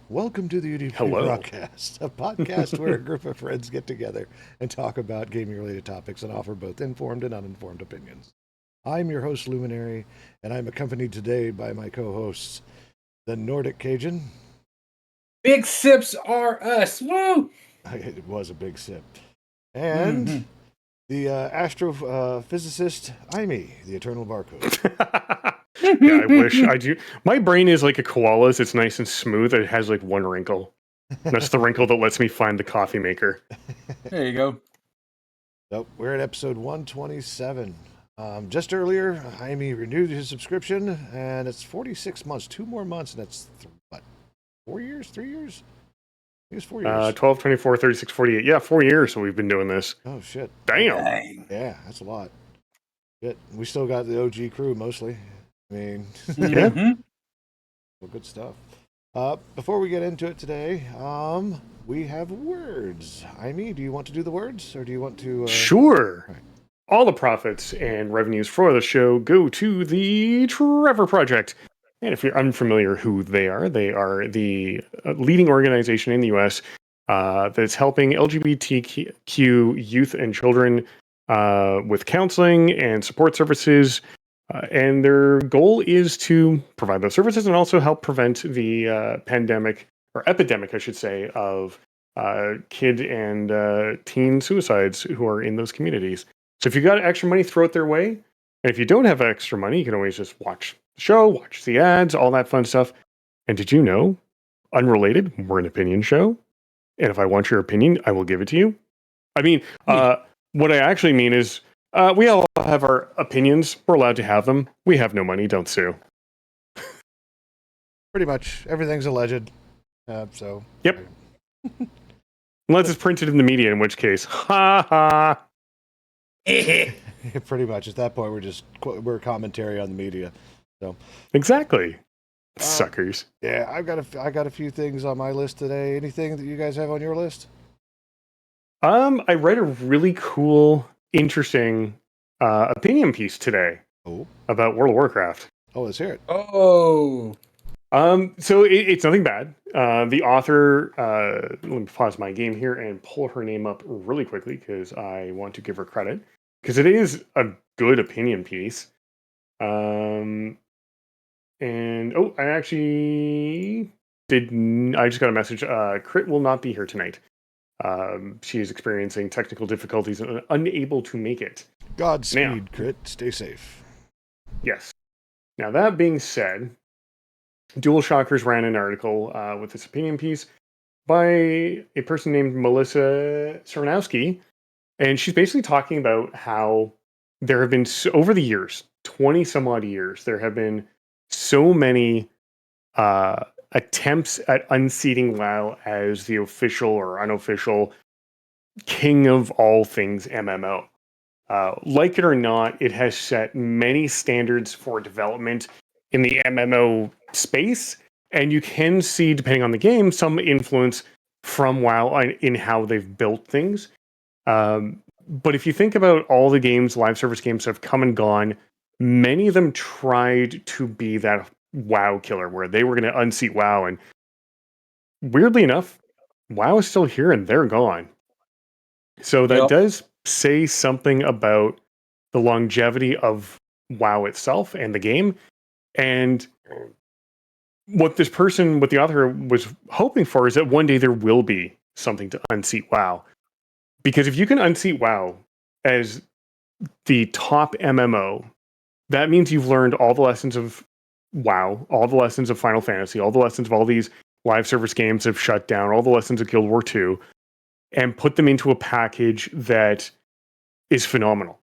Welcome to the UDP Hello. broadcast, a podcast where a group of friends get together and talk about gaming related topics and offer both informed and uninformed opinions. I'm your host, Luminary, and I'm accompanied today by my co hosts, the Nordic Cajun. Big sips are us. Woo! It was a big sip. And Mm-hmm. the astrophysicist, Imi, the eternal barcode. Yeah, I wish I do. My brain is like a koala's. It's nice and smooth. It has like one wrinkle. That's the wrinkle that lets me find the coffee maker. There you go. So we're at episode 127. Just earlier, Jaime renewed his subscription, and it's 46 months, 2 more months, and that's what, 4 years, 3 years? I think it's 4 years. 12, 24, 36, 48. Yeah, 4 years so we've been doing this. Oh shit! Damn. Dang. Yeah, that's a lot. Shit, we still got the OG crew mostly. I mean, Mhm. well, good stuff. Before we get into it today, we have words. Jaime, do you want to do the words, or do you want to? Sure. Right. All the profits and revenues for the show go to the Trevor Project. And if you're unfamiliar who they are the leading organization in the US that's helping LGBTQ youth and children with counseling and support services. And their goal is to provide those services and also help prevent the pandemic, or epidemic, I should say, of kid and teen suicides who are in those communities. So if you got extra money, throw it their way. And if you don't have extra money, you can always just watch the show, watch the ads, all that fun stuff. And did you know, unrelated, we're an opinion show. And if I want your opinion, I will give it to you. I mean, what I actually mean is we all have our opinions. We're allowed to have them. We have no money. Don't sue. Pretty much everything's alleged. So. Yep. Unless it's printed in the media, in which case, ha ha. Pretty much at that point, we're commentary on the media. So Exactly. Suckers. yeah, I got a few things on my list today. Anything that you guys have on your list? I read a really cool, interesting opinion piece today about World of Warcraft. Oh, let's hear it. Oh. So it's nothing bad. The author, let me pause my game here and pull her name up really quickly because I want to give her credit because it is a good opinion piece. I actually I just got a message. Crit will not be here tonight. She is experiencing technical difficulties and unable to make it. Godspeed, Crit. Stay safe. Yes. Now, that being said, Dual Shockers ran an article with this opinion piece by a person named Melissa Sarnowski, and she's basically talking about how there have been, over the years, 20 some odd years, there have been so many attempts at unseating WoW as the official or unofficial king of all things MMO. Like it or not, it has set many standards for development in the MMO space, and you can see, depending on the game, some influence from WoW in how they've built things. But if you think about all the games, live service games that have come and gone, many of them tried to be that WoW killer, where they were going to unseat WoW, and weirdly enough, WoW is still here and they're gone. So that does say something about the longevity of WoW itself and the game. And what the author was hoping for is that one day there will be something to unseat WoW. Because if you can unseat WoW as the top MMO, that means you've learned all the lessons of WoW, all the lessons of Final Fantasy, all the lessons of all these live service games have shut down, all the lessons of Guild War II, and put them into a package that is phenomenal.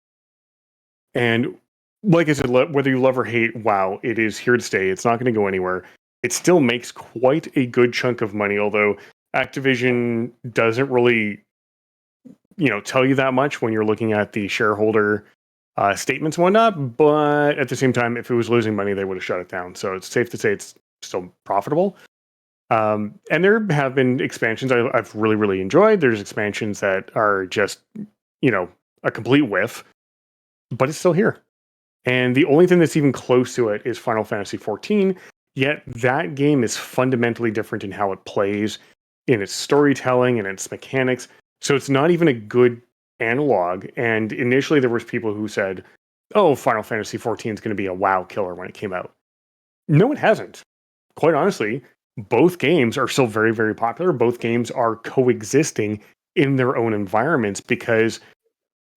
And like I said, whether you love or hate WoW, it is here to stay. It's not going to go anywhere. It still makes quite a good chunk of money, although Activision doesn't really, tell you that much when you're looking at the shareholder statements and whatnot. But at the same time, if it was losing money, they would have shut it down. So it's safe to say it's still profitable. And there have been expansions I've really, really enjoyed. There's expansions that are just, a complete whiff, but it's still here. And the only thing that's even close to it is Final Fantasy XIV. Yet that game is fundamentally different in how it plays, in its storytelling and its mechanics. So it's not even a good analog. And initially there was people who said, "Oh, Final Fantasy 14 is going to be a WoW killer when it came out." No, it hasn't. Quite honestly, both games are still very, very popular. Both games are coexisting in their own environments because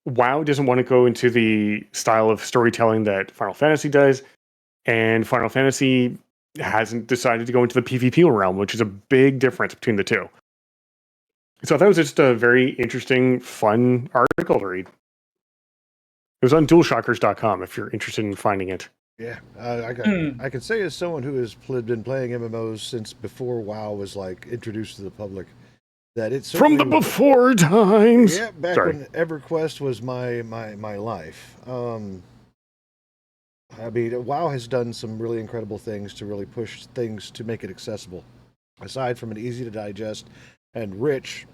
WoW doesn't want to go into the style of storytelling that Final Fantasy does, and Final Fantasy hasn't decided to go into the PvP realm, which is a big difference between the two. So I thought it was just a very interesting, fun article to read. It was on DualShockers.com if you're interested in finding it. Yeah, I can say as someone who has been playing MMOs since before WoW was like introduced to the public, that it's From the before times. Yeah, back when EverQuest was my life. I mean, WoW has done some really incredible things to really push things to make it accessible. Aside from an easy to digest and rich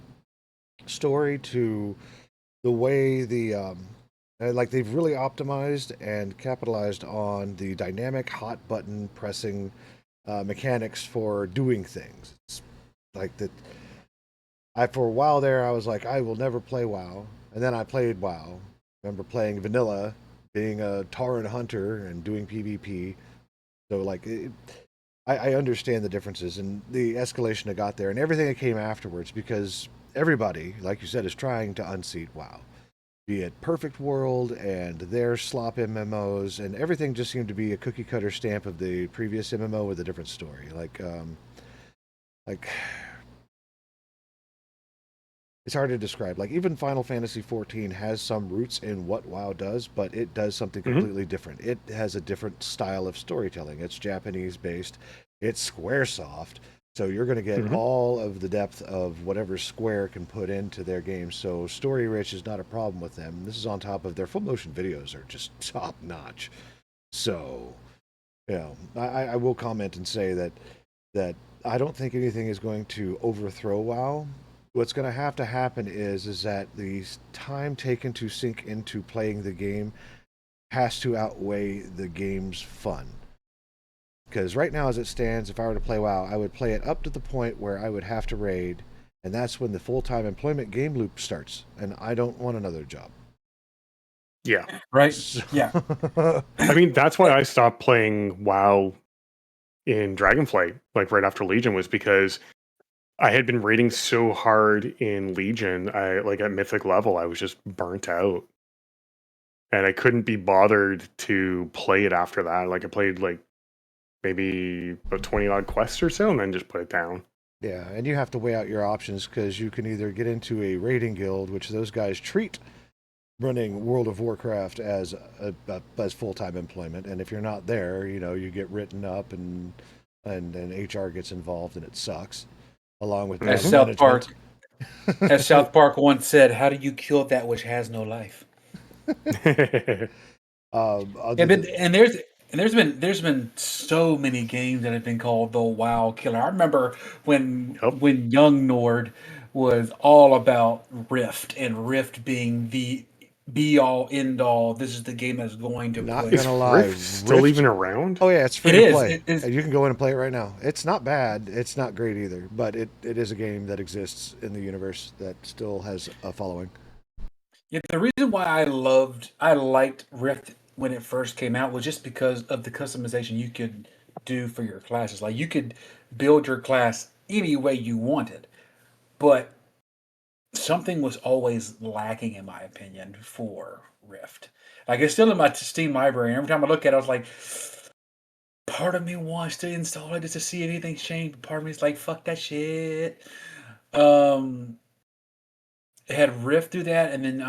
story, to the way like they've really optimized and capitalized on the dynamic hot button pressing mechanics for doing things. It's like that. For a while there, I was like, I will never play WoW, and then I played WoW. I remember playing vanilla, being a Tauren hunter and doing PvP. So like, I understand the differences and the escalation I got there and everything that came afterwards, because everybody, like you said, is trying to unseat WoW. Be it Perfect World and their slop MMOs, and everything just seemed to be a cookie cutter stamp of the previous MMO with a different story. Like it's hard to describe. Like even Final Fantasy 14 has some roots in what WoW does, but it does something completely different. It has a different style of storytelling. It's Japanese based. It's Squaresoft. So you're going to get all of the depth of whatever Square can put into their games. So story rich is not a problem with them. This is on top of their full motion videos are just top notch. So, you know, I will comment and say that I don't think anything is going to overthrow WoW. What's going to happen is that the time taken to sink into playing the game has to outweigh the game's fun. Because right now, as it stands, if I were to play WoW, I would play it up to the point where I would have to raid, and that's when the full-time employment game loop starts, and I don't want another job. Yeah. Right? So... Yeah. I mean, that's why I stopped playing WoW in Dragonflight, like right after Legion, was because I had been raiding so hard in Legion, like at Mythic level, I was just burnt out. And I couldn't be bothered to play it after that. Like I played like maybe about 20 odd quests or so and then just put it down. Yeah, and you have to weigh out your options, because you can either get into a raiding guild, which those guys treat running World of Warcraft as as full-time employment, and if you're not there, you know, you get written up and HR gets involved and it sucks, along with As South Park, as South Park once said, "How do you kill that which has no life?" And there's been so many games that have been called the WoW killer. I remember when Young Nord was all about Rift, and Rift being the be all end all. This is the game that's going to Not play. gonna lie, Rift still even around? Oh yeah, it's free It to is. play. It is. And you can go in and play it right now. It's not bad. It's not great either, but it is a game that exists in the universe that still has a following. Yeah, the reason why I liked Rift when it first came out was just because of the customization you could do for your classes. Like you could build your class any way you wanted, but something was always lacking, in my opinion, for Rift. Like it's still in my Steam library, and every time I look at it, I was like, part of me wants to install it just to see anything change. But part of me is like, fuck that shit. Um, It had Rift do that, and then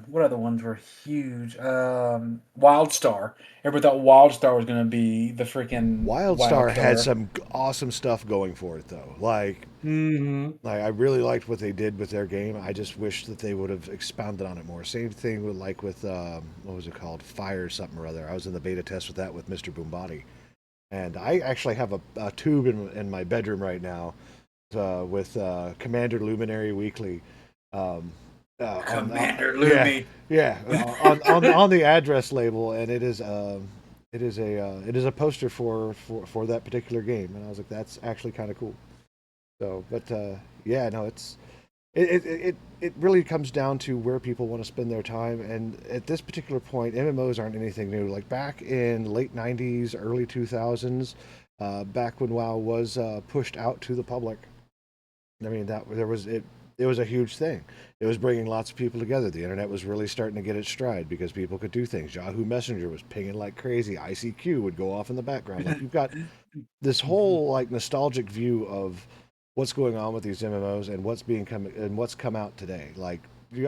what other ones were huge? WildStar. Everybody thought WildStar was going to be the freaking WoW WildStar had killer. some awesome stuff going for it though. Like I really liked what they did with their game. I just wish that they would have expounded on it more. Same thing with what was it called? Fire something or other. I was in the beta test with that with Mr. Boombody. And I actually have a tube in my bedroom right now with Commander Luminary Weekly. Commander yeah, Lumi. yeah, on the address label, and it is it is a poster for that particular game, and I was like, that's actually kind of cool. So, but yeah, no, it really comes down to where people want to spend their time, and at this particular point, MMOs aren't anything new. Like back in late '90s, early 2000s, back when WoW was pushed out to the public. I mean, that there was it. It was a huge thing. It was bringing lots of people together. The internet was really starting to get its stride because people could do things. Yahoo Messenger was pinging like crazy. ICQ would go off in the background. Like you've got this whole like nostalgic view of what's going on with these MMOs and what's come out today. Like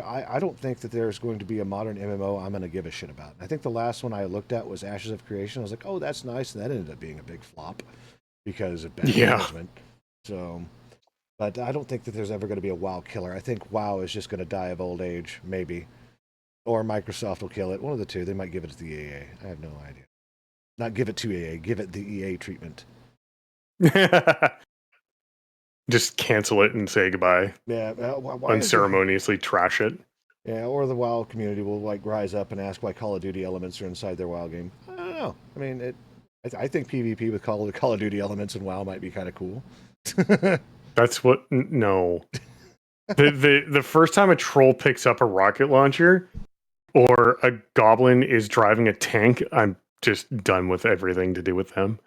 I don't think that there's going to be a modern MMO I'm going to give a shit about. I think the last one I looked at was Ashes of Creation. I was like, oh, that's nice, and that ended up being a big flop because of bad Yeah. management. So, but I don't think that there's ever going to be a WoW killer. I think WoW is just going to die of old age, maybe, or Microsoft will kill it. One of the two. They might give it to the EA. I have no idea. Not give it to EA. Give it the EA treatment. Just cancel it and say goodbye. Yeah. Why is it? Unceremoniously trash it. Yeah, or the WoW community will like rise up and ask why Call of Duty elements are inside their WoW game. I don't know. I mean, I think PvP with Call of Duty elements in WoW might be kind of cool. That's what. No. The first time a troll picks up a rocket launcher or a goblin is driving a tank, I'm just done with everything to do with them.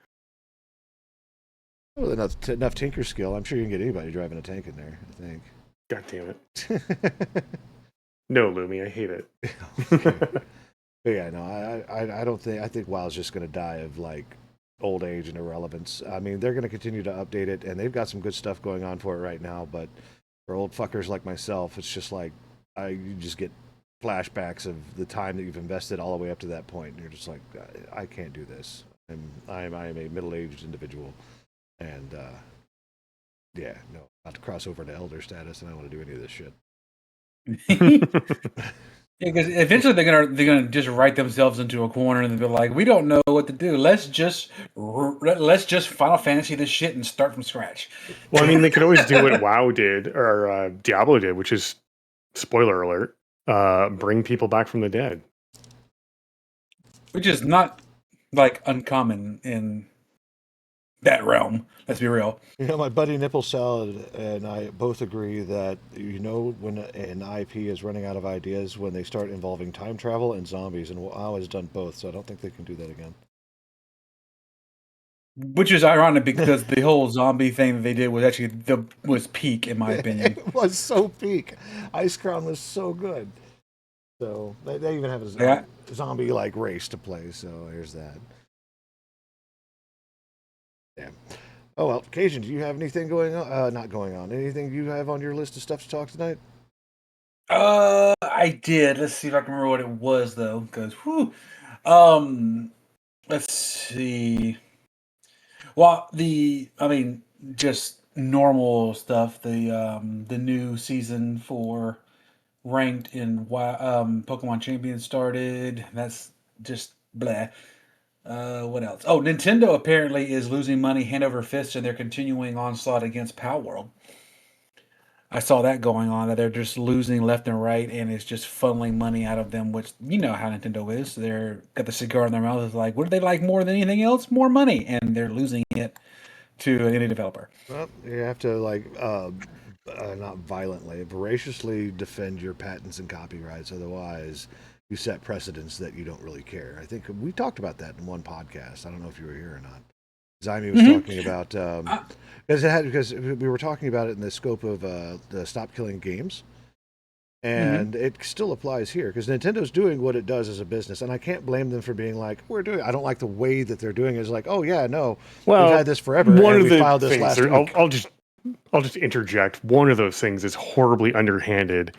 Well, enough tinker skill. I'm sure you can get anybody driving a tank in there. I think. God damn it. No, Lumi, I hate it. But yeah, no, I don't think. I think WoW's just going to die of like old age and irrelevance. I mean, they're going to continue to update it, and they've got some good stuff going on for it right now. But for old fuckers like myself, it's just like you just get flashbacks of the time that you've invested all the way up to that point, and you're just like, I can't do this. I am a middle-aged individual, and yeah, no, about to cross over to elder status, and I don't want to do any of this shit. Yeah, because eventually they're gonna just write themselves into a corner and they'll be like, we don't know what to do. Let's just Final Fantasy this shit and start from scratch. Well, I mean, they could always do what WoW did or Diablo did, which is spoiler alert, bring people back from the dead. Which is not like uncommon in that realm. Let's be real. You know, my buddy Nipple Salad and I both agree that when an IP is running out of ideas when they start involving time travel and zombies, and WoW has done both, so I don't think they can do that again. Which is ironic because the whole zombie thing that they did was actually was peak in my opinion. It was so peak. Ice Crown was so good. So they even have a zombie like race to play. So there's that. Damn. Oh well, Cajun, do you have anything going on? Not going on. Anything you have on your list of stuff to talk tonight? I did. Let's see if I can remember what it was though, because let's see. Well, I mean, just normal stuff. The new season for ranked in Pokemon Champions started. That's just blah. What else? Oh, Nintendo apparently is losing money hand over fist, and they're continuing onslaught against Pal World. I saw that going on, that they're just losing left and right, and it's just funneling money out of them, which you know how Nintendo is. They're got the cigar in their mouth. It's like, what do they like more than anything else? More money, and they're losing it to any developer. Well, you have to not violently, voraciously defend your patents and copyrights. Otherwise, you set precedents that you don't really care. I think we talked about that in one podcast. I don't know if you were here or not. Zaimi was talking about because we were talking about it in the scope of the Stop Killing Games, and it still applies here because Nintendo's doing what it does as a business, and I can't blame them for being like, we're doing. I don't like the way that they're doing it. It's like, oh yeah, no, we've had this forever. One and of we the filed this things last week. I'll just interject. One of those things is horribly underhanded,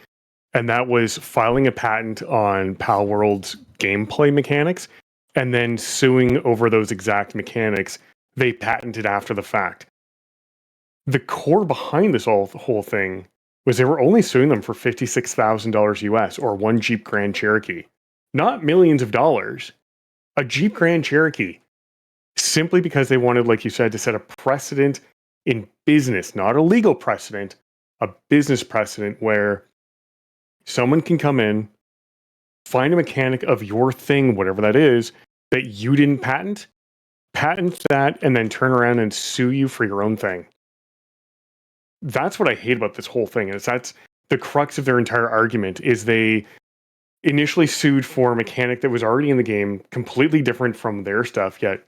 and that was filing a patent on Pal World's gameplay mechanics, and then suing over those exact mechanics they patented after the fact. The core behind this whole thing was they were only suing them for $56,000 US or one Jeep Grand Cherokee, not millions of dollars. A Jeep Grand Cherokee, simply because they wanted, like you said, to set a precedent in business, not a legal precedent, a business precedent where someone can come in, find a mechanic of your thing, whatever that is, that you didn't patent that, and then turn around and sue you for your own thing. That's what I hate about this whole thing. Is that's the crux of their entire argument. Is they initially sued for a mechanic that was already in the game, completely different from their stuff. Yet,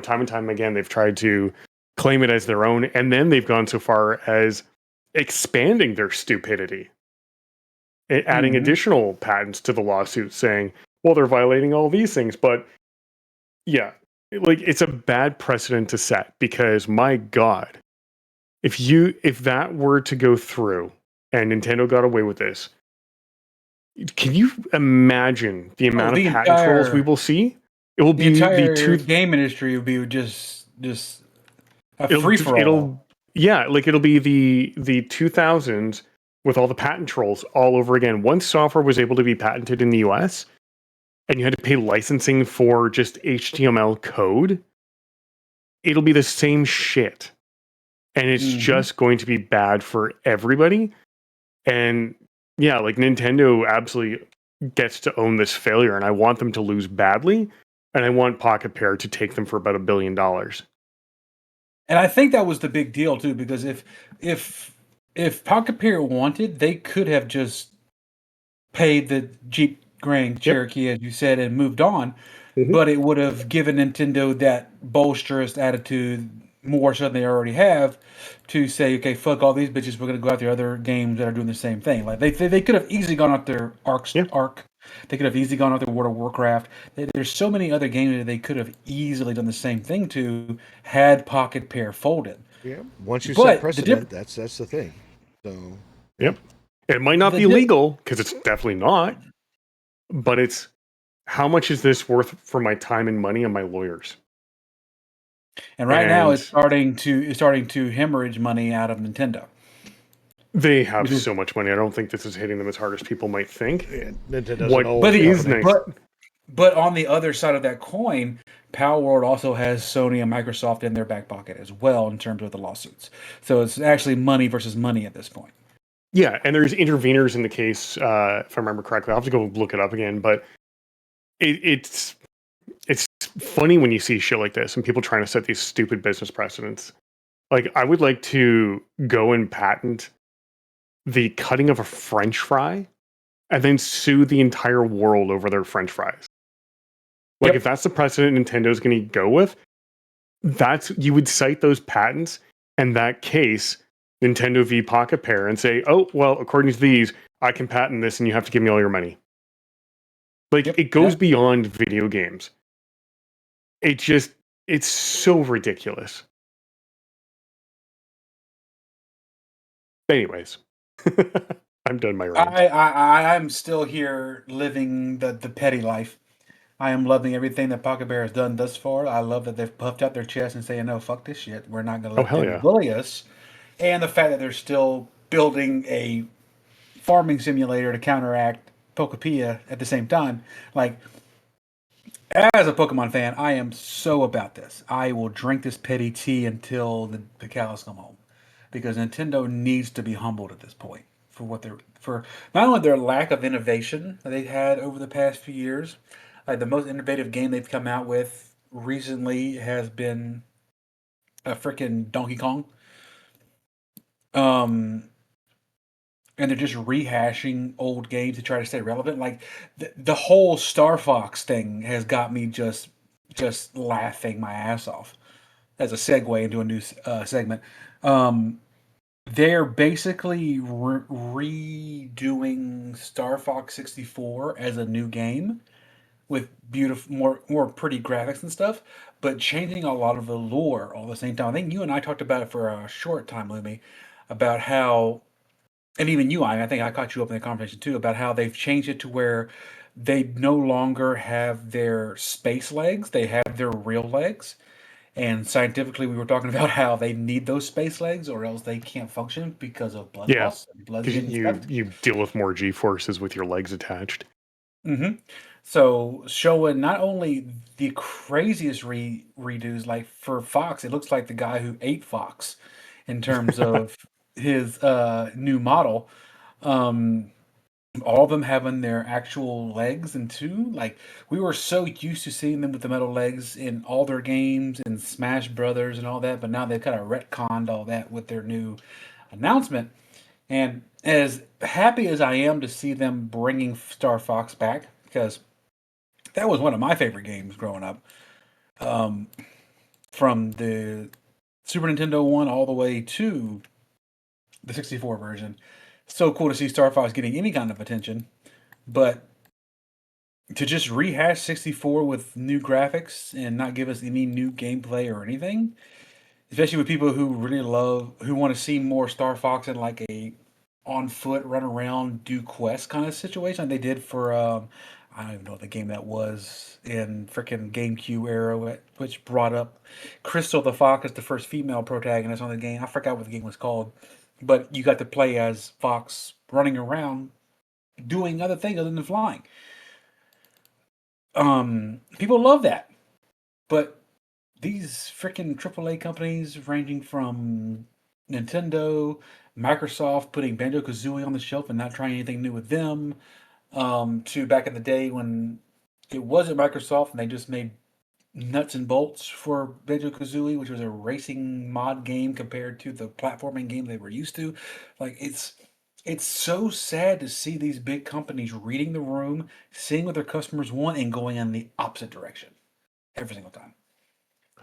time and time again, they've tried to claim it as their own, and then they've gone so far as expanding their stupidity, adding additional patents to the lawsuit, saying, "Well, they're violating all these things." But yeah, it's a bad precedent to set, because my God, if that were to go through and Nintendo got away with this, can you imagine the amount of patent trolls we will see? It will the be entire game industry will be just a free for all. It'll be the 2000s with all the patent trolls all over again. Once software was able to be patented in the US and you had to pay licensing for just HTML code, it'll be the same shit. And it's just going to be bad for everybody. And yeah, Nintendo absolutely gets to own this failure, and I want them to lose badly, and I want Pocket Pair to take them for about $1 billion. And I think that was the big deal too, because if Pocket Pair wanted, they could have just paid the Jeep Grand Cherokee, as you said, and moved on. But it would have given Nintendo that bolsterous attitude, more so than they already have, to say, okay, fuck all these bitches, we're going to go after other games that are doing the same thing. Like they could have easily gone after Ark. They could have easily gone after World of Warcraft. There's so many other games that they could have easily done the same thing to, had Pocket Pair folded. Yeah, once you set precedent, that's the thing. So yep, it might not be legal, because it's definitely not, but it's, how much is this worth for my time and money and my lawyers? And now it's starting to hemorrhage money out of Nintendo. They have so much money. I don't think this is hitting them as hard as people might think. Yeah, Nintendo's but on the other side of that coin, Power World also has Sony and Microsoft in their back pocket as well in terms of the lawsuits. So it's actually money versus money at this point. Yeah, and there's interveners in the case, if I remember correctly. I'll have to go look it up again, but it's funny when you see shit like this and people trying to set these stupid business precedents. I would like to go and patent the cutting of a French fry and then sue the entire world over their French fries. If that's the precedent Nintendo's going to go with, you would cite those patents and that case, Nintendo v Pocket Pair, and say, oh, well, according to these, I can patent this and you have to give me all your money. It goes beyond video games. It's so ridiculous. Anyways, I'm done my rant. I'm still here living the petty life. I am loving everything that Pocket Bear has done thus far. I love that they've puffed out their chest and saying, no, fuck this shit. We're not going to let them bully us. And the fact that they're still building a farming simulator to counteract Pokepia at the same time. As a Pokemon fan, I am so about this. I will drink this petty tea until the cows come home, because Nintendo needs to be humbled at this point for not only their lack of innovation that they've had over the past few years. The most innovative game they've come out with recently has been a freaking Donkey Kong. And they're just rehashing old games to try to stay relevant. The whole Star Fox thing has got me just laughing my ass off. As a segue into a new segment, they're basically redoing Star Fox 64 as a new game with beautiful, more pretty graphics and stuff, but changing a lot of the lore all at the same time. I think you and I talked about it for a short time, Lumi, about how, and even you, I think I caught you up in the conversation too, about how they've changed it to where they no longer have their space legs; they have their real legs. And scientifically, we were talking about how they need those space legs, or else they can't function because of blood loss. Because you deal with more G forces with your legs attached. So showing not only the craziest redos, like for Fox, it looks like the guy who ate Fox in terms of his new model. all of them having their actual legs and two. Like we were so used to seeing them with the metal legs in all their games and Smash Brothers and all that, but now they've kind of retconned all that with their new announcement. And as happy as I am to see them bringing Star Fox back, because that was one of my favorite games growing up, um, from the Super Nintendo one all the way to the 64 version. So cool to see Star Fox getting any kind of attention, but to just rehash 64 with new graphics and not give us any new gameplay or anything, especially with people who really love, who want to see more Star Fox in like a on foot, run around, do quests kind of situation like they did for, I don't even know what the game that was in freaking GameCube era, which brought up Crystal the Fox as the first female protagonist on the game. I forgot what the game was called, but you got to play as Fox running around doing other things other than flying. People love that, but these freaking AAA companies, ranging from Nintendo, Microsoft putting Banjo Kazooie on the shelf and not trying anything new with them, to back in the day when it wasn't Microsoft and they just made nuts and bolts for Banjo Kazooie, which was a racing mod game compared to the platforming game they were used to. Like it's so sad to see these big companies reading the room, seeing what their customers want, and going in the opposite direction every single time.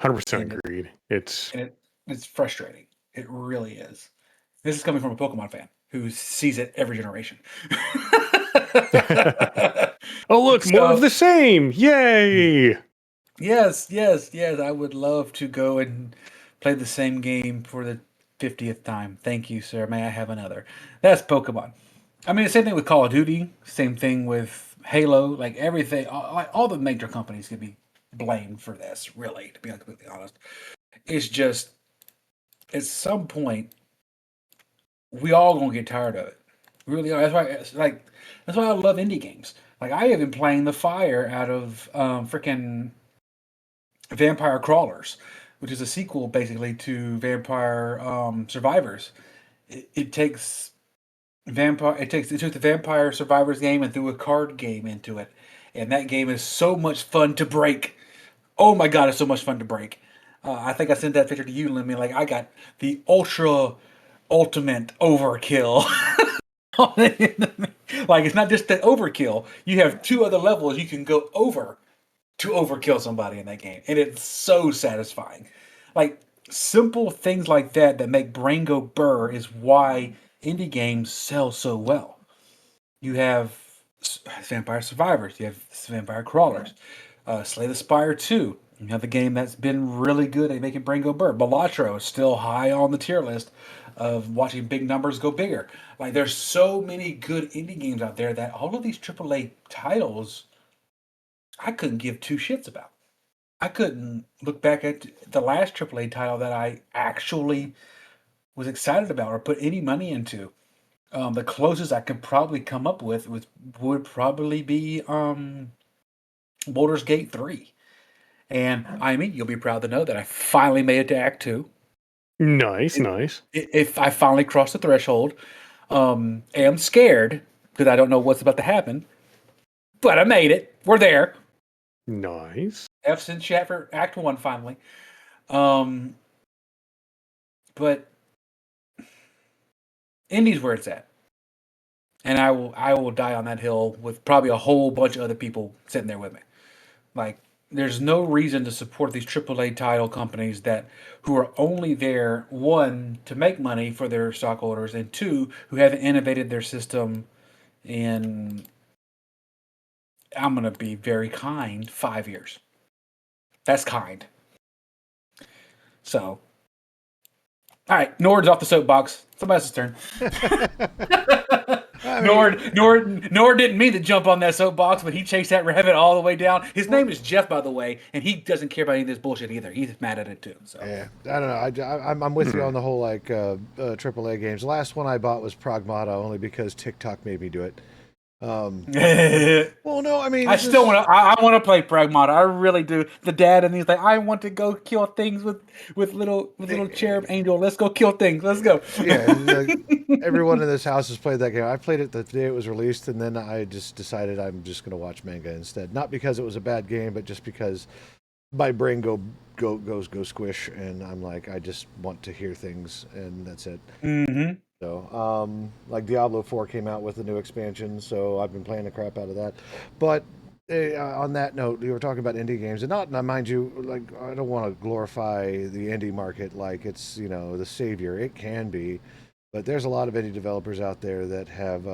100% And it, agreed. It's and it's frustrating. It really is. This is coming from a Pokemon fan who sees it every generation. oh look, more of So the same! Yay! yes, yes, yes. I would love to go and play the same game for the 50th time. Thank you, sir. May I have another? That's Pokemon. I mean, the same thing with Call of Duty. Same thing with Halo. Like everything, like all the major companies could be blamed for this. Really, to be completely honest, it's just at some point we all gonna get tired of it. We really are. That's why it's like that's why I love indie games. Like I have been playing the fire out of freaking Vampire Crawlers, which is a sequel basically to Vampire Survivors. It takes it took the Vampire Survivors game and threw a card game into it, and that game is so much fun to break. Oh my god, it's so much fun to break. I think I sent that picture to you, Lemmy. Like I got the ultra ultimate overkill. Like it's not just the overkill. You have two other levels you can go over to overkill somebody in that game, and it's so satisfying. Like simple things like that that make brain go burr is why indie games sell so well. You have Vampire Survivors, you have Vampire Crawlers, Slay the Spire 2. You have a game that's been really good at making brain go burr. Balatro is still high on the tier list of watching big numbers go bigger. Like there's so many good indie games out there that all of these AAA titles I couldn't give two shits about. I couldn't look back at the last AAA title that I actually was excited about or put any money into. The closest I could probably come up with would probably be Baldur's Gate 3. And I mean, you'll be proud to know that I finally made it to Act 2. Nice, nice. If I finally crossed the threshold, am scared because I don't know what's about to happen, but I made it. We're there. Nice. F's in chat for Act 1 finally. Um, but Indy's where it's at. And I will die on that hill with probably a whole bunch of other people sitting there with me. Like there's no reason to support these AAA title companies that who are only there one to make money for their stockholders and two who haven't innovated their system in, I'm gonna be very kind, 5 years. That's kind. So all right, Nord's off the soapbox. Somebody else's turn. I mean, Nord didn't mean to jump on that soapbox, but he chased that rabbit all the way down. His name is Jeff, by the way, and he doesn't care about any of this bullshit either. He's mad at it too. So yeah, I don't know. I'm with you on the whole AAA games. The last one I bought was Pragmata only because TikTok made me do it. Um, I well, no, I mean, it's still just want to. I want to play Pragmata. I really do. The dad and he's like, I want to go kill things with little cherub angel. Let's go kill things. Let's go. yeah. Everyone in this house has played that game. I played it the day it was released, and then I just decided I'm just going to watch manga instead. Not because it was a bad game, but just because my brain go squish, and I'm like, I just want to hear things, and that's it. hmm So, like Diablo 4 came out with a new expansion, so I've been playing the crap out of that. But on that note, you were talking about indie games, and not, now, mind you, like I don't want to glorify the indie market like it's the savior. It can be, but there's a lot of indie developers out there that have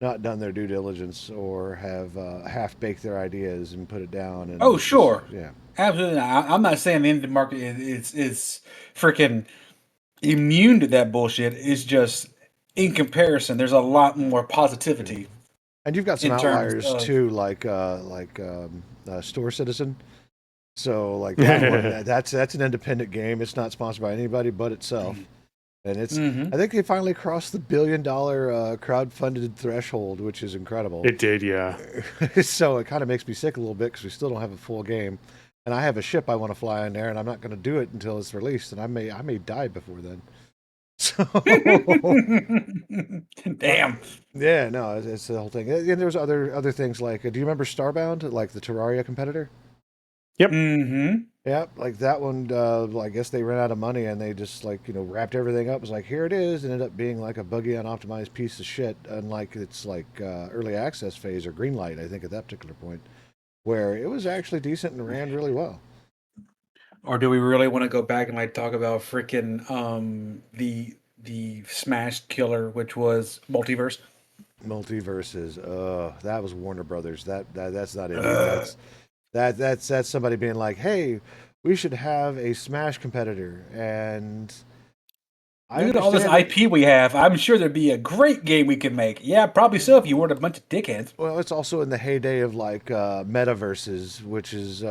not done their due diligence or have half baked their ideas and put it down, and Oh, it's just sure. yeah. Absolutely not. I'm not saying the indie market is freaking immune to that bullshit. It's just in comparison, there's a lot more Yeah. positivity And you've got some in terms outliers of. too, like Store Citizen. So like that one, that's an independent game. It's not sponsored by anybody but itself, and it's hmm I think they finally crossed the $1 billion crowd-funded threshold, which is incredible. It did, yeah. So it kind of makes me sick a little bit because we still don't have a full game, and I have a ship I want to fly in there, and I'm not going to do it until it's released, and I may die before then. So, but Damn. yeah, no, it's the whole thing. And there's other things like, do you remember Starbound, like the Terraria competitor? Yep. hmm Yeah, like that one. I guess they ran out of money and they just wrapped everything up. It was like, here it is. Ended up being like a buggy, unoptimized piece of shit. Unlike it's like early access phase or green light, I think at that particular point, where it was actually decent and ran really well. Or do we really want to go back and like talk about freaking the smashed killer, which was multiverse? Multiverses. That was Warner Brothers. That's not indie. Uh, That's somebody being like, hey, we should have a Smash competitor, and I Look at all this understand that. IP we have. I'm sure there'd be a great game we could make. Yeah, probably so if you weren't a bunch of dickheads. Well, it's also in the heyday of like metaverses, which is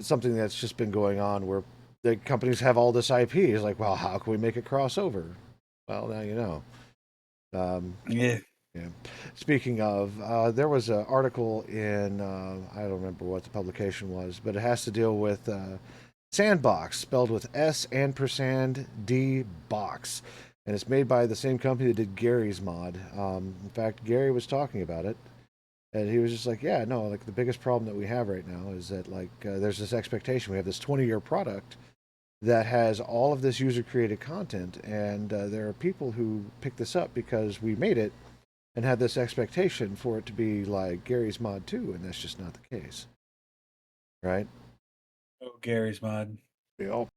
something that's just been going on where the companies have all this IP. It's like, well, how can we make it crossover? Well, now you know. Um, Yeah. yeah. Speaking of, there was an article in I don't remember what the publication was, but it has to deal with Sandbox, spelled with S&D box, and it's made by the same company that did Gary's mod. In fact, Gary was talking about it. And he was just like, yeah, no, like the biggest problem that we have right now is that there's this expectation. We have this 20-year product that has all of this user created content, and there are people who pick this up because we made it and had this expectation for it to be like Gary's Mod 2, and that's just not the case, right? Oh, Gary's mod. Yep.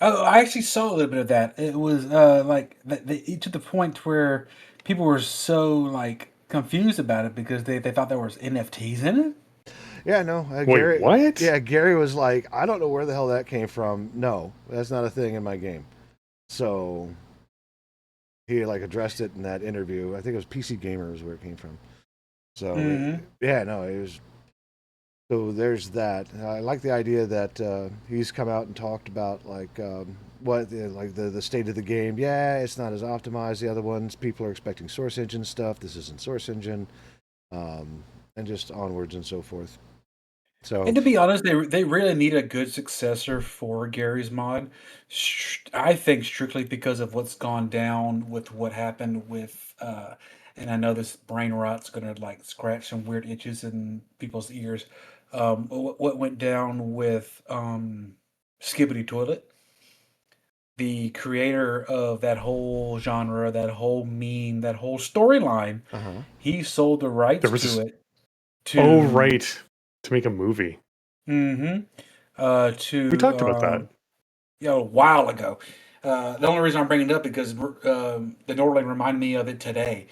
Oh, I actually saw a little bit of that. It was like to the point where people were so like confused about it because they thought there was NFTs in it. Yeah, no, Wait, Gary. what? Yeah, Gary was like, I don't know where the hell that came from. No, that's not a thing in my game. So he like addressed it in that interview. I think it was PC Gamer is where it came from. So hmm yeah, no, it was. So there's that. I like the idea that he's come out and talked about like the state of the game. Yeah, it's not as optimized as the other ones. People are expecting Source Engine stuff. This isn't Source Engine, um, and just onwards and so forth. So And to be honest, they really need a good successor for Gary's mod. I think strictly because of what's gone down with what happened with and I know this brain rot's gonna like scratch some weird itches in people's ears. What went down with Skibbity Toilet, the creator of that whole genre, that whole meme, that whole storyline, uh-huh. he sold the There rights was to this. it Oh, to right. To make a movie. hmm We to talked about that. a while ago. The only reason I'm bringing it up because the Norling reminded me of it today.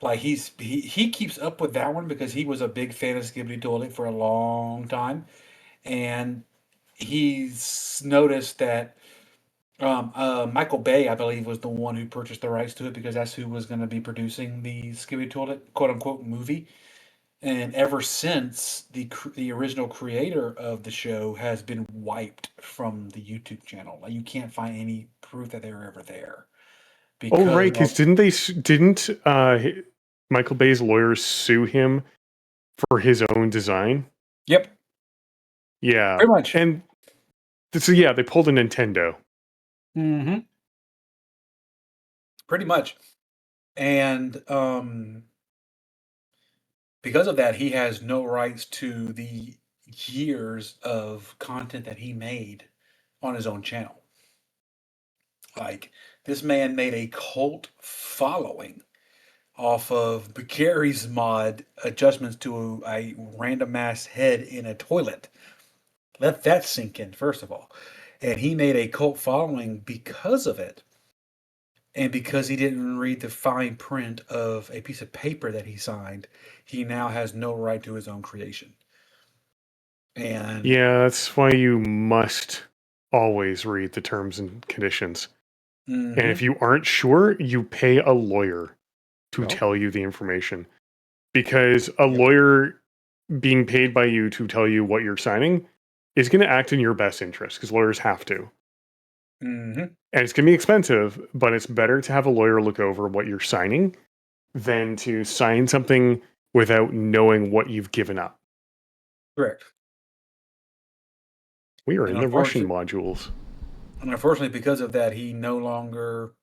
Like he keeps up with that one because he was a big fan of Skibbity Toilet for a long time, and he's noticed that Michael Bay, I believe, was the one who purchased the rights to it because that's who was going to be producing the Skibbity Toilet quote unquote movie. And ever since, the original creator of the show has been wiped from the YouTube channel. Like you can't find any proof that they were ever there. Oh, right, because because didn't Michael Bay's lawyers sue him for his own design? yep, Yeah, pretty much. and so yeah, they pulled a Nintendo. Mm-hmm. Pretty much. And because of that, he has no rights to the years of content that he made on his own channel. Like, this man made a cult following off of Gary's mod adjustments to a random ass head in a toilet. Let that sink in, first of all. And he made a cult following because of it. And because he didn't read the fine print of a piece of paper that he signed, he now has no right to his own creation. And Yeah, that's why you must always read the terms and conditions. And if mhm, you aren't sure, you pay a lawyer to Well, tell you the information. Because a yep, lawyer being paid by you to tell you what you're signing is going to act in your best interest because lawyers have to. mhm, And it's going to be expensive, but it's better to have a lawyer look over what you're signing than to sign something without knowing what you've given up. correct. We are And in the Russian unfortunately, modules. because of that, he no longer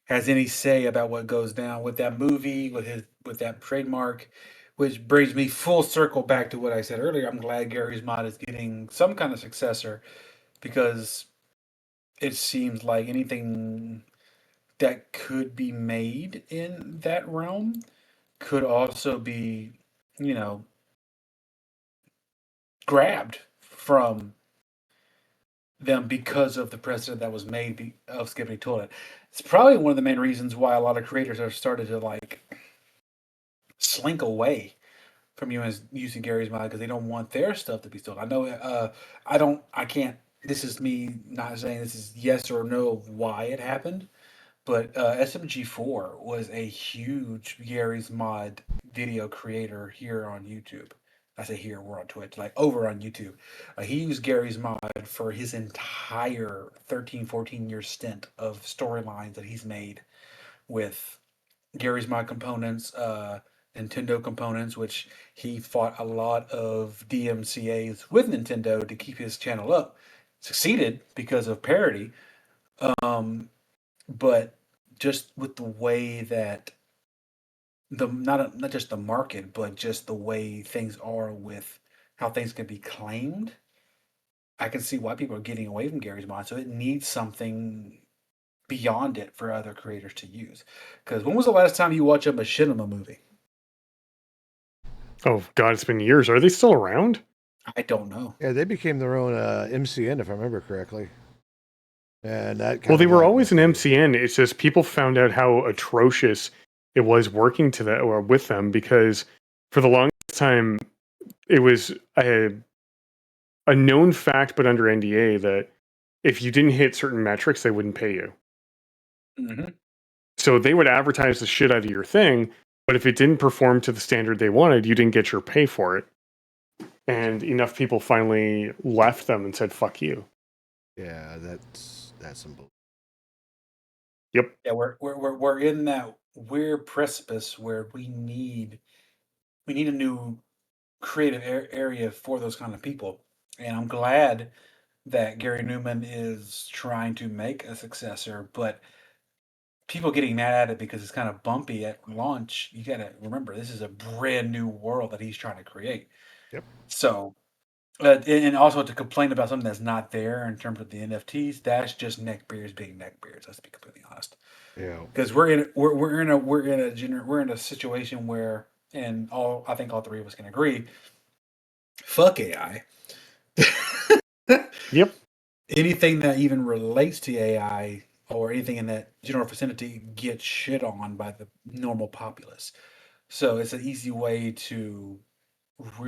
has any say about what goes down with that movie, with that trademark, which brings me full circle back to what I said earlier. I'm glad Gary's mod is getting some kind of successor because it seems like anything that could be made in that realm could also be, you know, grabbed from them because of the precedent that was made of skipping toilet. It's probably one of the main reasons why a lot of creators have started to like slink away from using Gary's mod because they don't want their stuff to be stolen. I know, I can't. This is me not saying this is yes or no of why it happened, but SMG4 was a huge Gary's mod video creator here on YouTube. I say here, we're on Twitch, like over on YouTube. He used Gary's mod for his entire 13, 14 year stint of storylines that he's made with Gary's mod components, Nintendo components, which he fought a lot of DMCA's with Nintendo to keep his channel up. Succeeded because of parity, um, but just with the way that not just the market, but just the way things are with how things can be claimed, I can see why people are getting away from Gary's mod. So it needs something beyond it for other creators to use. Because when was the last time you watched a Machinima movie? Oh, God, it's been years. Are they still around? I don't know. yeah, they became their own MCN, if I remember correctly. And that Well, kind they of were like always went an to, MCN. It's just people found out how atrocious it was working to that or with them because for the longest time, it was a known fact, but under NDA, that if you didn't hit certain metrics, they wouldn't pay you. Hmm. So they would advertise the shit out of your thing, but if it didn't perform to the standard they wanted, you didn't get your pay for it. And enough people finally left them and said, fuck you. yeah, that's some bull. Yep. Yeah, we're in that weird precipice where we need a new creative area for those kind of people, and I'm glad that Gary Newman is trying to make a successor, but people getting mad at it because it's kind of bumpy at launch. You got to remember, this is a brand new world that he's trying to create. Yep. So, and also to complain about something that's not there in terms of the NFTs, that's just neckbeards being neckbeards. Let's be completely honest, Yeah. because we're in a situation where, and all I think all three of us can agree, fuck AI. Yep. Anything that even relates to AI or anything in that general vicinity gets shit on by the normal populace. So it's an easy way to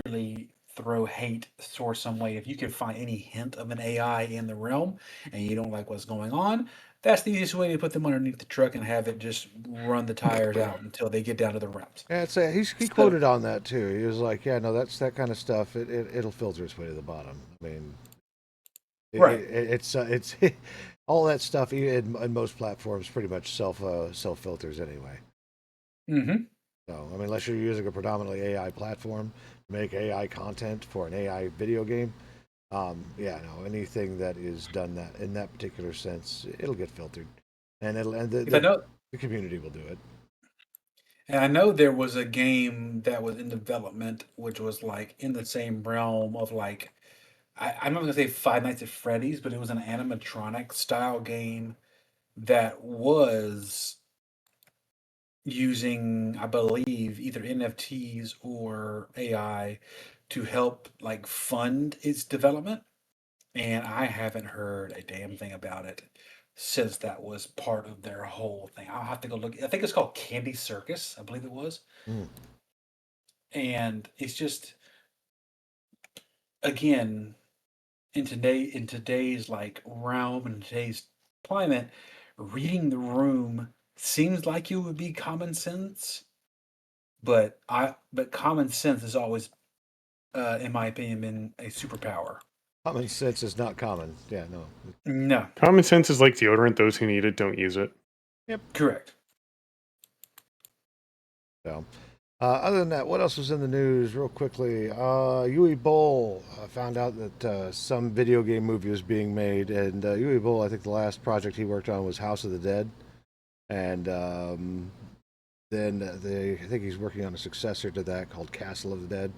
really throw hate towards some way. If you can find any hint of an AI in the realm and you don't like what's going on, that's the easiest way to put them underneath the truck and have it just run the tires out until they get down to the realms. Yeah, he So, quoted on that too. He was like, "Yeah, no, that's that kind of stuff. It'll filter its way to the bottom. I mean, right. it's all that stuff in most platforms pretty much self filters anyway. Mm-hmm. So I mean, unless you're using a predominantly AI platform to make AI content for an AI video game, yeah, no, anything that is done that in that particular sense, it'll get filtered, and If I know, the community will do it. and I know there was a game that was in development, which was like in the same realm of like I'm not gonna say Five Nights at Freddy's, but it was an animatronic style game that was using, I believe, either NFTs or AI to help like fund its development. And I haven't heard a damn thing about it since that was part of their whole thing. I'll have to go look. I think it's called Candy Circus, I believe it was. Mm. And it's just again in today's like realm and today's climate, reading the room seems like it would be common sense, but common sense has always, in my opinion, been a superpower. Common sense is not common. Yeah, no. No, Common sense is like deodorant. Those who need it don't use it. Yep. correct. So, other than that, what else was in the news? Real quickly, Yui Bowl found out that some video game movie was being made, and Yui Bowl, I think the last project he worked on was House of the Dead, and then I think he's working on a successor to that called Castle of the Dead.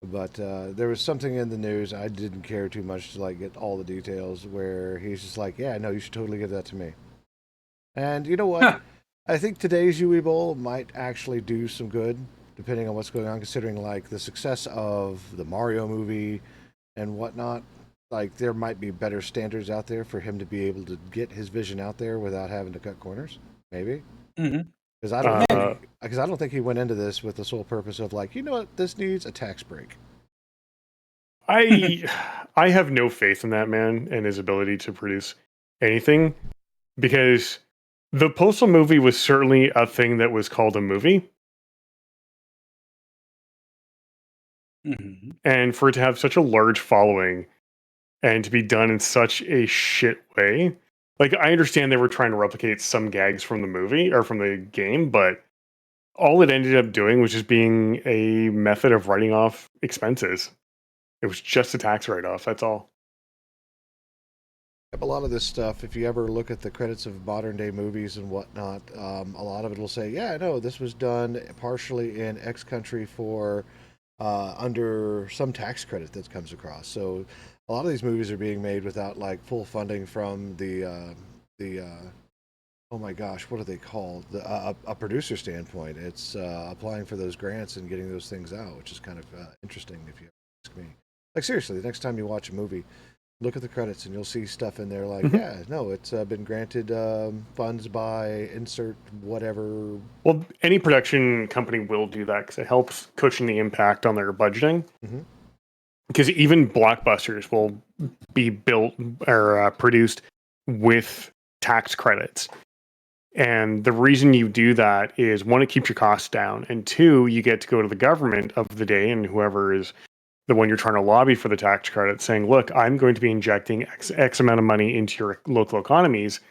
But there was something in the news. I didn't care too much to like get all the details. Where he's just like, "Yeah, no, you should totally give that to me." And you know what? Huh. I think today's UE Bowl might actually do some good, depending on what's going on. Considering like the success of the Mario movie and whatnot, like there might be better standards out there for him to be able to get his vision out there without having to cut corners. Maybe. Hmm. Because I don't Uh, think because I don't think he went into this with the sole purpose of like, you know what, this needs a tax break. I I have no faith in that man and his ability to produce anything because the Postal movie was certainly a thing that was called a movie, Hmm. and for it to have such a large following and to be done in such a shit way. Like I understand they were trying to replicate some gags from the movie or from the game, but all it ended up doing was just being a method of writing off expenses. It was just a tax write off. That's all. A lot of this stuff, if you ever look at the credits of modern day movies and whatnot, a lot of it will say, "Yeah, no, this was done partially in X country for under some tax credit that comes across." So, a lot of these movies are being made without like full funding from the oh my gosh, what are they called? A producer standpoint. It's applying for those grants and getting those things out, which is kind of interesting if you ask me. Like seriously, the next time you watch a movie, look at the credits and you'll see stuff in there like, Mhm. yeah, no, it's been granted funds by insert whatever. Well, any production company will do that because it helps cushion the impact on their budgeting. Mhm. Because even blockbusters will be built or produced with tax credits. And the reason you do that is one, it keeps your costs down, and two, you get to go to the government of the day and whoever is the one you're trying to lobby for the tax credit, saying, "Look, I'm going to be injecting X amount of money into your local economies.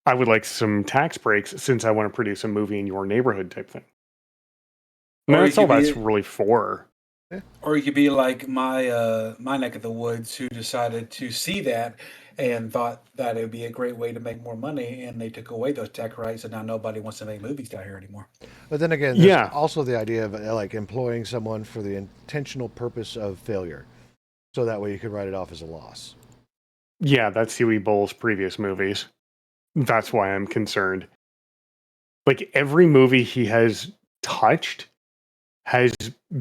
I would like some tax breaks since I want to produce a movie in your neighborhood," type thing. And Or you that's all could that's be, really for. or you could be like my neck of the woods, who decided to see that and thought that it would be a great way to make more money, and they took away those tech rights, and now nobody wants to make movies down here anymore. But then again, there's Yeah, also the idea of like employing someone for the intentional purpose of failure, so that way you could write it off as a loss. yeah, that's Huey Bowles' previous movies. That's why I'm concerned. Like every movie he has touched has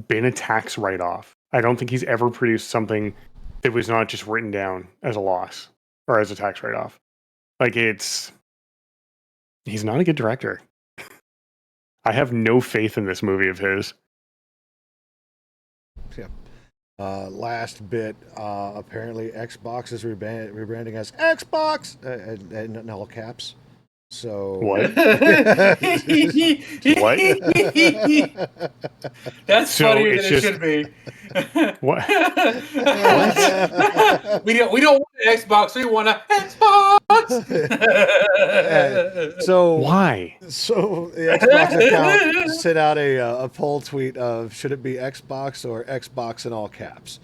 been a tax write off. I don't think he's ever produced something that was not just written down as a loss or as a tax write off. Like he's not a good director. I have no faith in this movie of his. Yeah. Last bit, apparently Xbox is rebranding as Xbox and in all caps. So What? That's What? So funnier it's than it just should be. what? We don't want an Xbox. We want an Xbox. So Why? So the Xbox account sent out a poll tweet of should it be Xbox or Xbox in all caps,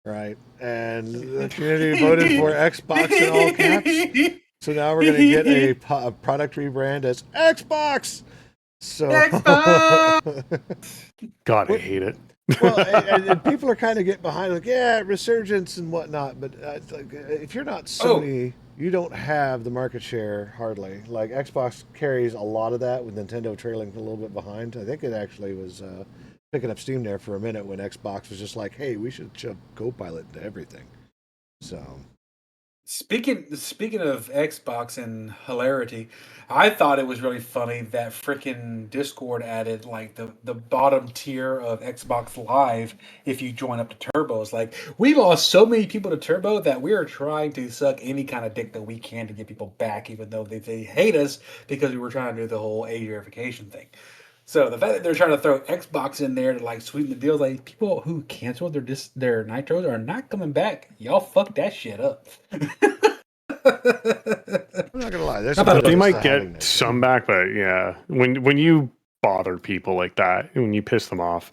right? And the community voted for Xbox in all caps. So now we're going to get a product rebrand as Xbox. So Xbox. God, I hate it. well, and people are kind of getting behind, like, yeah, resurgence and whatnot. But it's like, if you're not Sony, you don't have the market share hardly. Like Xbox carries a lot of that, with Nintendo trailing a little bit behind. I think it actually was picking up steam there for a minute when Xbox was just like, hey, we should shove Copilot into everything. So Speaking of Xbox and hilarity, I thought it was really funny that freaking Discord added like the bottom tier of Xbox Live if you join up to Turbo. It's like we lost so many people to Turbo that we are trying to suck any kind of dick that we can to get people back, even though they hate us because we were trying to do the whole age verification thing. So the fact that they're trying to throw Xbox in there to like sweeten the deal, like people who canceled their nitros are not coming back. Y'all fucked that shit up. I'm not gonna lie, there's How some about They benefits might to having get this. some back, but yeah, when you bother people like that, when you piss them off,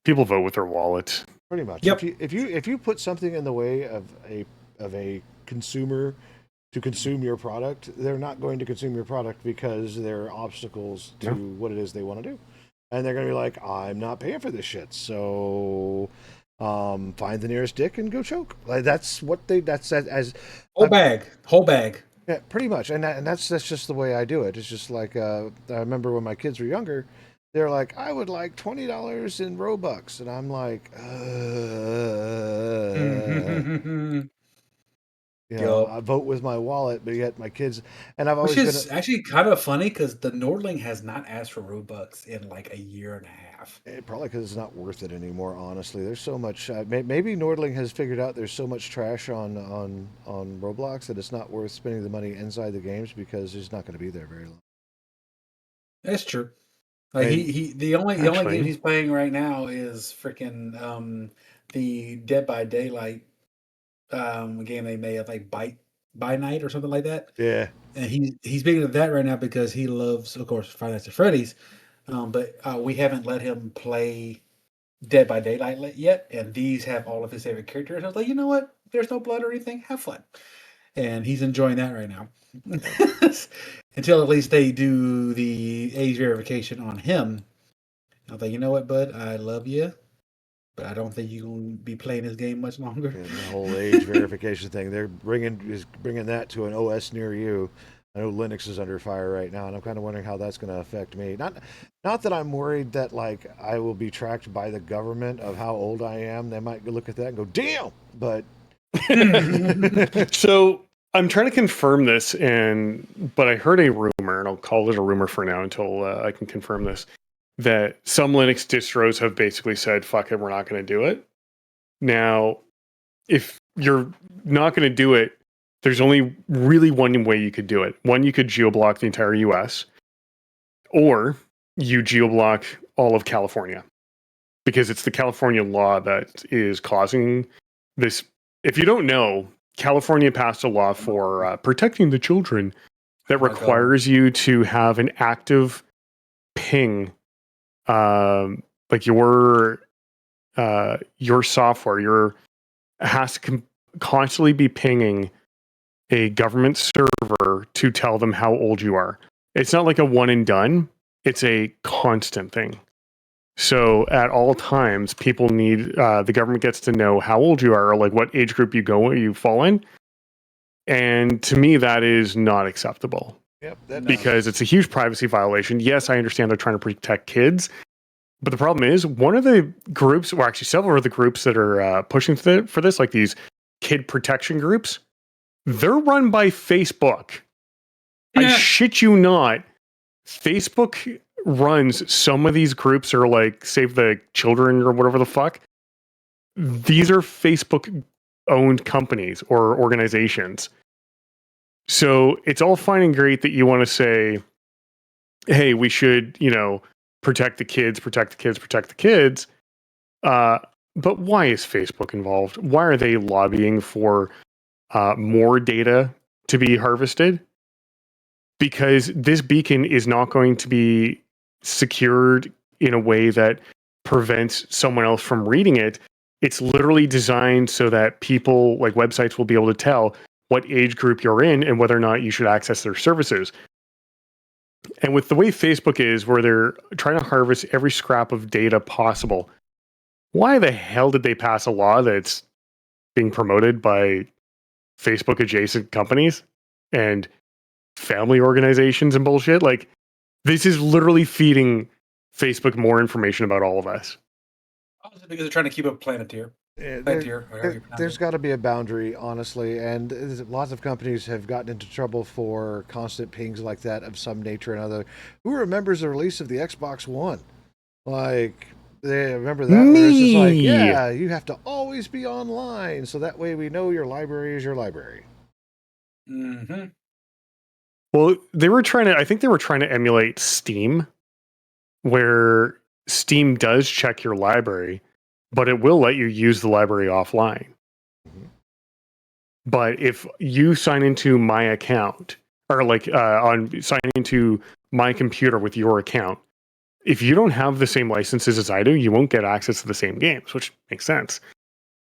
people vote with their wallets. Pretty much. Yep. If you put something in the way of a consumer to consume your product, they're not going to consume your product because there are obstacles to what it is they want to do. And they're going to be like, I'm not paying for this shit. So find the nearest dick and go choke. Like that's what that's as Whole bag. yeah, pretty much. And that's just the way I do it. It's just like I remember when my kids were younger, they're like, I would like $20 in Robux, and I'm like, you know, Yup. I vote with my wallet, but yet my kids, and I've Which always been, is actually kind of funny because the Nordling has not asked for Robux in like a year and a half. probably because it's not worth it anymore. Honestly, there's so much. Maybe Nordling has figured out there's so much trash on Roblox that it's not worth spending the money inside the games because it's not going to be there very long. That's true. Like And he the only game Actually, he's playing right now is freaking the Dead by Daylight game they made of like Bite by Night or something like that. yeah, And he's big into that right now because he loves, of course, Five Nights at Freddy's. But we haven't let him play Dead by Daylight yet, and these have all of his favorite characters. I was like, you know what? There's no blood or anything. Have fun, and he's enjoying that right now. Until at least they do the age verification on him. I was like, you know what, bud? I love you, but I don't think you're gonna be playing this game much longer. and the whole age verification thing. They're bringing that to an OS near you. I know Linux is under fire right now, and I'm kind of wondering how that's going to affect me. Not that I'm worried that like I will be tracked by the government of how old I am. They might look at that and go, "Damn!" But so I'm trying to confirm this, but I heard a rumor, and I'll call it a rumor for now until I can confirm this, that some Linux distros have basically said, "Fuck it, we're not going to do it." Now, if you're not going to do it, there's only really one way you could do it. One, you could geoblock the entire US, or you geoblock all of California, because it's the California law that is causing this. If you don't know, California passed a law for protecting the children that requires you to have an active ping, like your software, has to constantly be pinging a government server to tell them how old you are. It's not like a one and done. It's a constant thing. So at all times, people need, the government gets to know how old you are, or like what age group you fall in. And to me, that is not acceptable. Yep, because it's a huge privacy violation. Yes, I understand they're trying to protect kids, but the problem is one of the groups, or actually several of the groups that are pushing for this, like these kid protection groups, they're run by Facebook. I shit you not. Facebook runs some of these groups, or like Save the Children or whatever the fuck. These are Facebook owned companies or organizations. So it's all fine and great that you want to say, hey, we should, protect the kids. But why is Facebook involved? Why are they lobbying for more data to be harvested, because this beacon is not going to be secured in a way that prevents someone else from reading it. It's literally designed so that people, like websites, will be able to tell what age group you're in and whether or not you should access their services. And with the way Facebook is, where they're trying to harvest every scrap of data possible, why the hell did they pass a law that's being promoted by Facebook adjacent companies and family organizations and bullshit? Like, this is literally feeding Facebook more information about all of us. Obviously, because they're trying to keep up Planeteer. Planeteer, or however you pronounce There's it. got to be a boundary, honestly, and lots of companies have gotten into trouble for constant pings like that of some nature and other. Who remembers the release of the Xbox One? Like, they remember that where it's just like, Me. yeah, you have to always be online, so that way we know your library is your library. Mm-hmm. Well, I think they were trying to emulate Steam, where Steam does check your library, but it will let you use the library offline. Mhm. But if you sign into my account, or like sign into my computer with your account, if you don't have the same licenses as I do, you won't get access to the same games, which makes sense.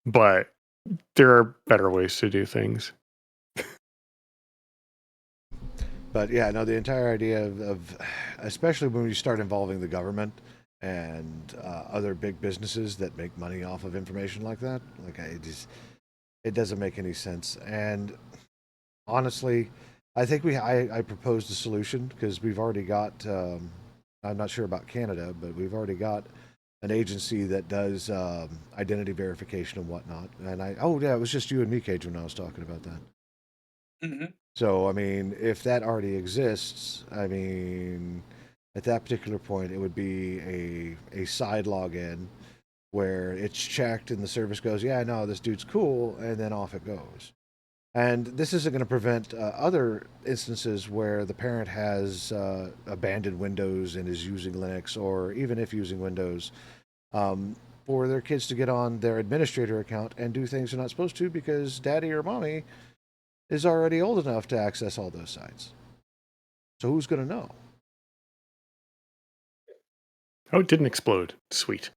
But there are better ways to do things. But yeah, no, the entire idea of especially when you start involving the government and other big businesses that make money off of information like that, like it doesn't make any sense. And honestly, I think I proposed a solution because we've already got. I'm not sure about Canada, but we've already got an agency that does identity verification and whatnot. And it was just you and me, Cajun, when I was talking about that. Mm-hmm. So, I mean, if that already exists, I mean, at that particular point, it would be a side login where it's checked and the service goes, yeah, no, this dude's cool, and then off it goes. And this isn't going to prevent other instances where the parent has abandoned Windows and is using Linux, or even if using Windows, for their kids to get on their administrator account and do things they're not supposed to because daddy or mommy is already old enough to access all those sites. So who's going to know? Oh, it didn't explode. Sweet.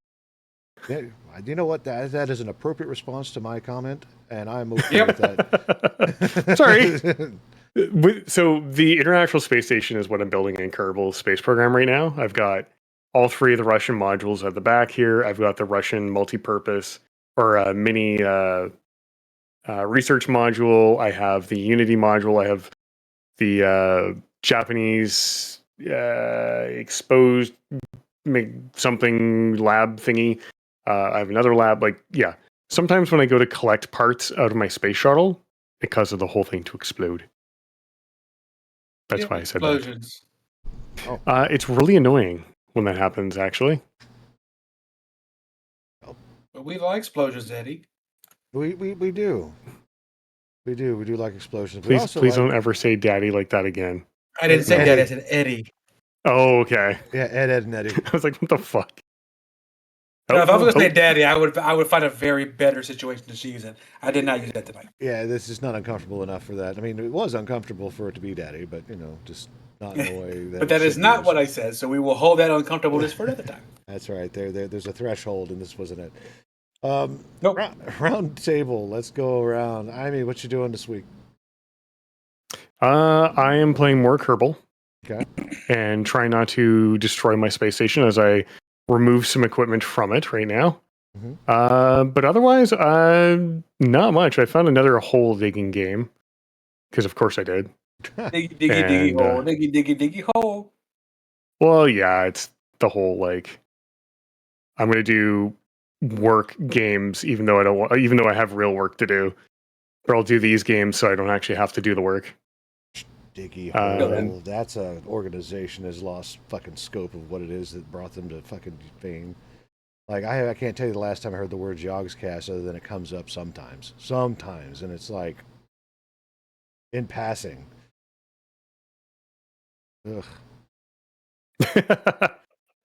Yeah, you know what? That is an appropriate response to my comment, and I'm okay with that. Sorry. So the International Space Station is what I'm building in Kerbal Space Program right now. I've got all three of the Russian modules at the back here. I've got the Russian multi-purpose or mini research module. I have the Unity module. I have the Japanese exposed something lab thingy. I have another lab. Like, yeah. Sometimes when I go to collect parts out of my space shuttle, it causes the whole thing to explode. That's why I said that. Explosions. Oh, It's really annoying when that happens, actually. But we like explosions, Eddie. we do. We do like explosions. We Please, also please like, don't ever say daddy like that again. I didn't say Eddie. that. I said Eddie. Oh, okay. yeah, Ed, and Eddie. I was like, what the fuck? Now, if I was Oh, going to say daddy, I would find a very better situation to use it. I did not use that tonight. Yeah, this is not uncomfortable enough for that. I mean, it was uncomfortable for it to be daddy, but just not in a way that. But that is not what I said, so we will hold that uncomfortableness for another time. That's right. There's a threshold, and this wasn't it. Nope. Round table. Let's go around. Amy, what you doing this week? I am playing more Kerbal. Okay. And trying not to destroy my space station as I remove some equipment from it right now. Mm-hmm. But otherwise, not much. I found another hole digging game because, of course, I did. Diggy, diggy, diggy hole. Diggy, diggy, diggy hole. Well, yeah, it's the whole like I'm going to do work games even though I don't want, even though I have real work to do. But I'll do these games so I don't actually have to do the work. Diggy hole. That's an organization has lost fucking scope of what it is that brought them to fucking fame. Like I can't tell you the last time I heard the word Yogscast other than it comes up sometimes, and it's like in passing. Ugh.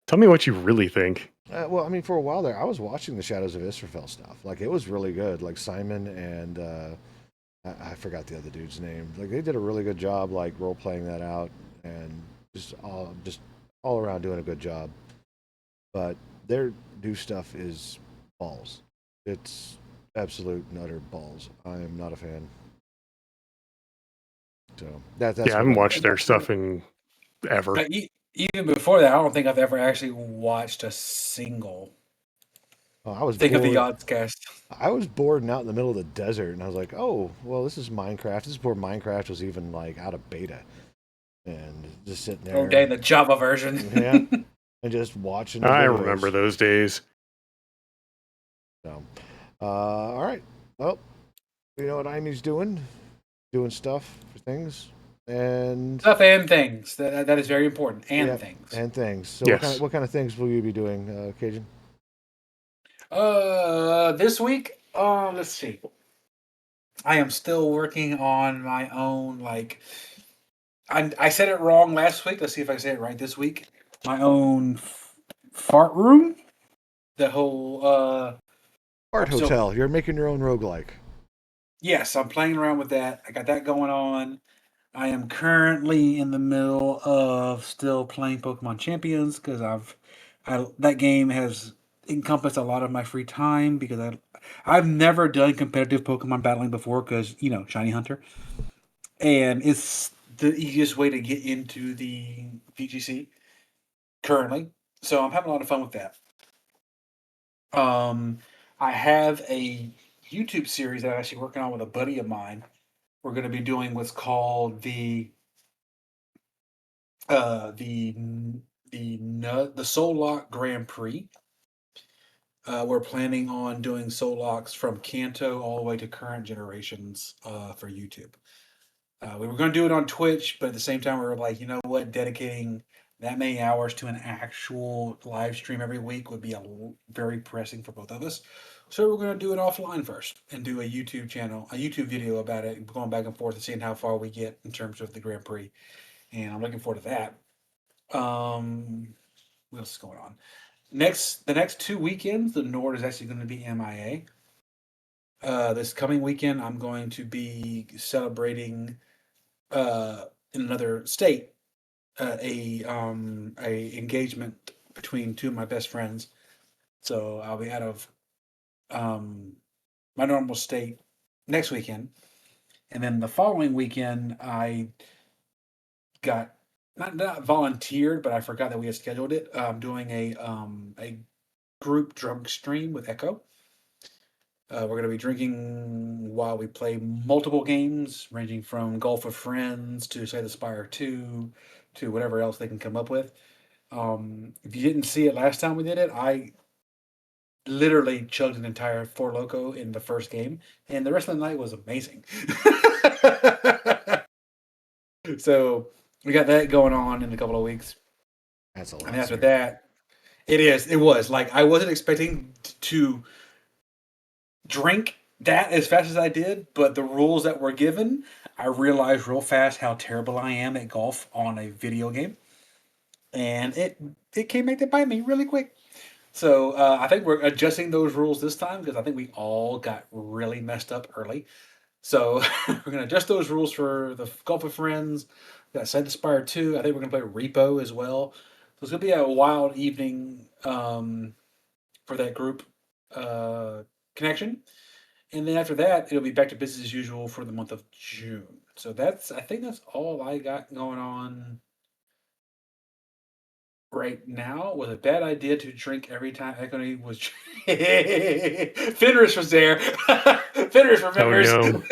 Tell me what you really think. Well, I mean, for a while there, I was watching the Shadows of Israfel stuff. Like it was really good. Like Simon and I forgot the other dude's name. Like they did a really good job, like role playing that out, and just all around doing a good job. But their new stuff is balls. It's absolute and utter balls. I am not a fan. So that's Yeah, I what haven't I'm. watched their stuff in ever. Even before that, I don't think I've ever actually watched a single Oh, I was thing of the bored. Oddscast. I was bored and out in the middle of the desert, and I was like, "Oh, well, this is Minecraft." This is before Minecraft was even like out of beta, and just sitting Oh, there, dang, the Java yeah, version. and just watching the I remember videos. those days. So, all right. Well, you know what Imy's doing stuff for things, and Stuff and things. That is very important. yeah, And things. and things. So, Yes. what kind of things will you be doing, Cajun? This week, let's see. I am still working on my own, like, I said it wrong last week. Let's see if I say it right this week. My own fart room. The whole, Art I'm still, Hotel. You're making your own roguelike. yes, I'm playing around with that. I got that going on. I am currently in the middle of still playing Pokemon Champions because that game has encompassed a lot of my free time because I've never done competitive Pokemon battling before because Shiny Hunter, and it's the easiest way to get into the VGC currently. So I'm having a lot of fun with that. Um, I have a YouTube series that I'm actually working on with a buddy of mine. We're going to be doing what's called uh the the Soul Lock Grand Prix. We're planning on doing Soul Locks from Kanto all the way to current generations for YouTube. We were going to do it on Twitch, but at the same time, we were like, you know what, dedicating that many hours to an actual live stream every week would be very pressing for both of us. So we're going to do it offline first and do a YouTube video about it, going back and forth and seeing how far we get in terms of the Grand Prix. And I'm looking forward to that. What else is going on? The next 2 weekends, the Nord is actually going to be MIA. This coming weekend, I'm going to be celebrating in another state a engagement between two of my best friends. So I'll be out of um, my normal state next weekend, and then the following weekend I got not volunteered, but I forgot that we had scheduled it. I'm doing a group drunk stream with Echo. We're going to be drinking while we play multiple games, ranging from Golf of Friends to Say the Spire 2 to whatever else they can come up with. If you didn't see it last time we did it, I literally chugged an entire Four Loco in the first game, and the rest of the night was amazing. So we got that going on in a couple of weeks. That's a lot. And after that, it was like I wasn't expecting to drink that as fast as I did, but the rules that were given, I realized real fast how terrible I am at golf on a video game, and it came back to bite me really quick. So I think we're adjusting those rules this time because I think we all got really messed up early. So we're gonna adjust those rules for the Golf of Friends. We got Side the Spire 2. I think we're gonna play Repo as well. So it's gonna be a wild evening for that group connection. And then after that, it'll be back to business as usual for the month of June. So I think that's all I got going on right now. Was a bad idea to drink every time Equity was. Fenris was there. Fenris Oh remembers. no.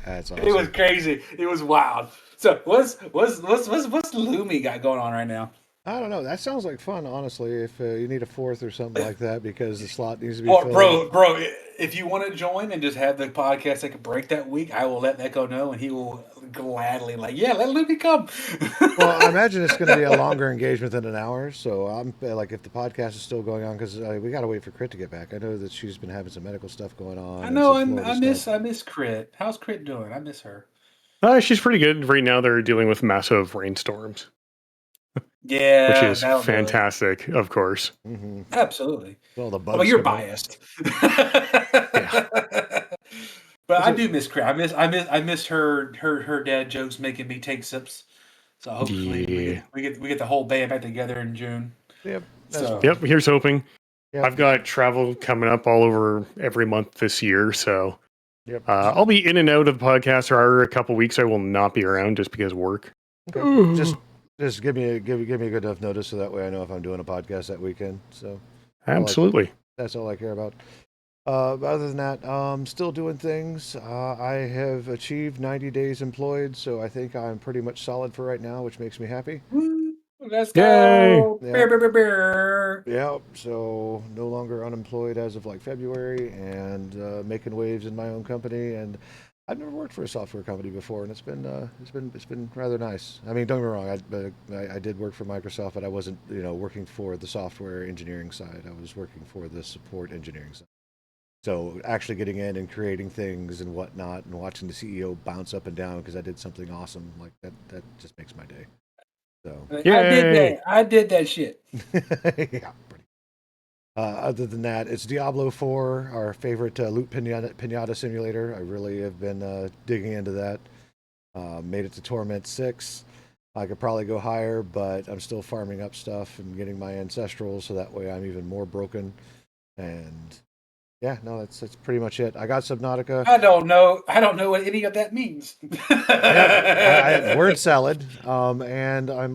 That's It was awesome. crazy. It was wild. So what's Lumi got going on right now? I don't know. That sounds like fun, honestly. If you need a fourth or something like that, because the slot needs to be Well, filled. bro, if you want to join and just have the podcast take a break that week, I will let Echo know, and he will gladly yeah, let Lumi come. Well, I imagine it's going to be a longer engagement than an hour. So I'm like, if the podcast is still going on, because we got to wait for Crit to get back. I know that she's been having some medical stuff going on I and know. some Florida I stuff. miss Crit. How's Crit doing? I miss her. She's pretty good. Right now they're dealing with massive rainstorms, which Yeah, is that'll do it. fantastic, of course. Mm-hmm. Absolutely. All the Oh, but bugs you're coming up. biased. Yeah. But I do miss Crab. I miss her dad jokes making me take sips. So hopefully Yeah. we get the whole band back together in June. Yep, that's So fine. Yep. Here's hoping. Yep. I've got travel coming up all over every month this year, so Yep. I'll be in and out of the podcast. Or a couple weeks I will not be around just because of work. Okay. Just give me a good enough notice so that way I know if I'm doing a podcast that weekend. So Absolutely. that's all I care about. Other than that, still doing things. I have achieved 90 days employed, so I think I'm pretty much solid for right now, which makes me happy. let's Yay. go. Yeah. Bear, bear, bear, bear. Yeah, so no longer unemployed as of like February, and making waves in my own company. And I've never worked for a software company before, and it's been rather nice. I mean, don't get me wrong, I did work for Microsoft, but I wasn't working for the software engineering side. I was working for the support engineering side. So actually getting in and creating things and whatnot, and watching the CEO bounce up and down because I did something awesome like that just makes my day. So Yay. I did that shit. yeah. Other than that, it's Diablo 4, our favorite loot pinata simulator. I really have been digging into that. Made it to Torment 6. I could probably go higher, but I'm still farming up stuff and getting my ancestrals, so that way I'm even more broken. And yeah, no, that's pretty much it. I got Subnautica. I don't know what any of that means. Yeah, word salad. And I'm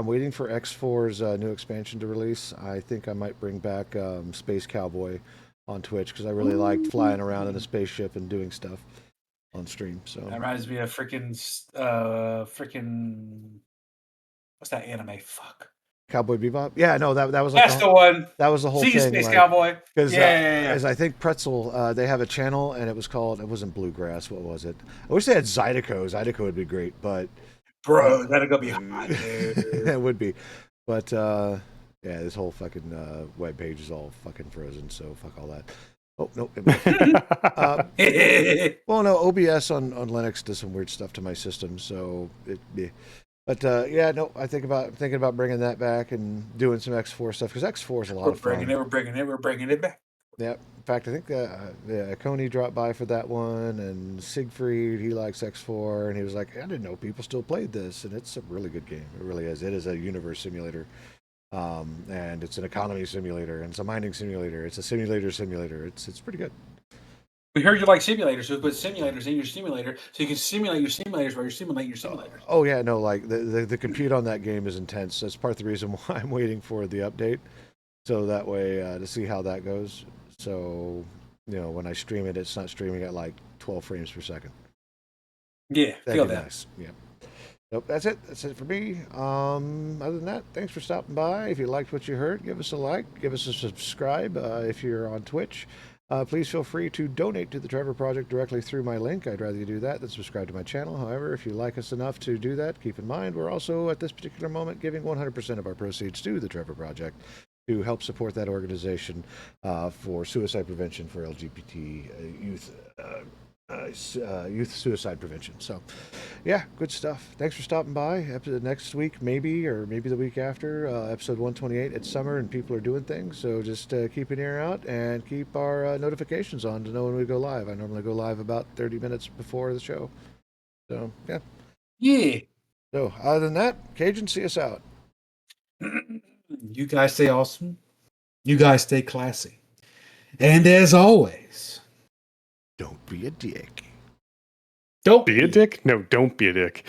waiting for X4's new expansion to release. I think I might bring back Space Cowboy on Twitch because I really liked flying around in a spaceship and doing stuff on stream. So That reminds me of freaking what's that anime? Fuck. Cowboy Bebop. Yeah, no, that was like That's the one. that was the whole See you, thing. Space Like, Cowboy. because Yeah. as I think Pretzel, they have a channel and it wasn't Bluegrass. What was it? I wish they had Zydeco. Zydeco would be great, but Bro, that'll go be hot, dude. it would be. But yeah, this whole fucking web page is all fucking frozen. So fuck all that. Oh no. Well, no, OBS on Linux does some weird stuff to my system, so yeah. But yeah, no, thinking about bringing that back and doing some X4 stuff because X4 is a lot of fun. We're bringing it back. Yeah, in fact, I think Coney dropped by for that one, and Siegfried, he likes X4, and he was like, I didn't know people still played this, and it's a really good game. It really is. It is a universe simulator, and it's an economy simulator, and it's a mining simulator. It's a simulator. It's pretty good. We heard you like simulators, so we put simulators in your simulator so you can simulate your simulators while you're simulating your simulators. Oh yeah, no, like the compute on that game is intense. That's part of the reason why I'm waiting for the update, so that way to see how that goes. So when I stream it, it's not streaming at like 12 frames per second. Yeah, That'd feel be that. nice. Yeah. Nope, that's it. That's it for me. Other than that, thanks for stopping by. If you liked what you heard, give us a like, give us a subscribe. If you're on Twitch, please feel free to donate to the Trevor Project directly through my link. I'd rather you do that than subscribe to my channel. However, if you like us enough to do that, keep in mind we're also at this particular moment giving 100% of our proceeds to the Trevor Project to help support that organization for suicide prevention for LGBT youth. Youth suicide prevention. So, yeah, good stuff. Thanks for stopping by. Next week, maybe, or maybe the week after, episode 128. It's summer and people are doing things, so just keep an ear out and keep our notifications on to know when we go live. I normally go live about 30 minutes before the show. So, yeah. Yeah. So, other than that, Cajun, see us out. You guys stay awesome. You guys stay classy. And as always, don't be a dick. Don't be a dick? No, don't be a dick.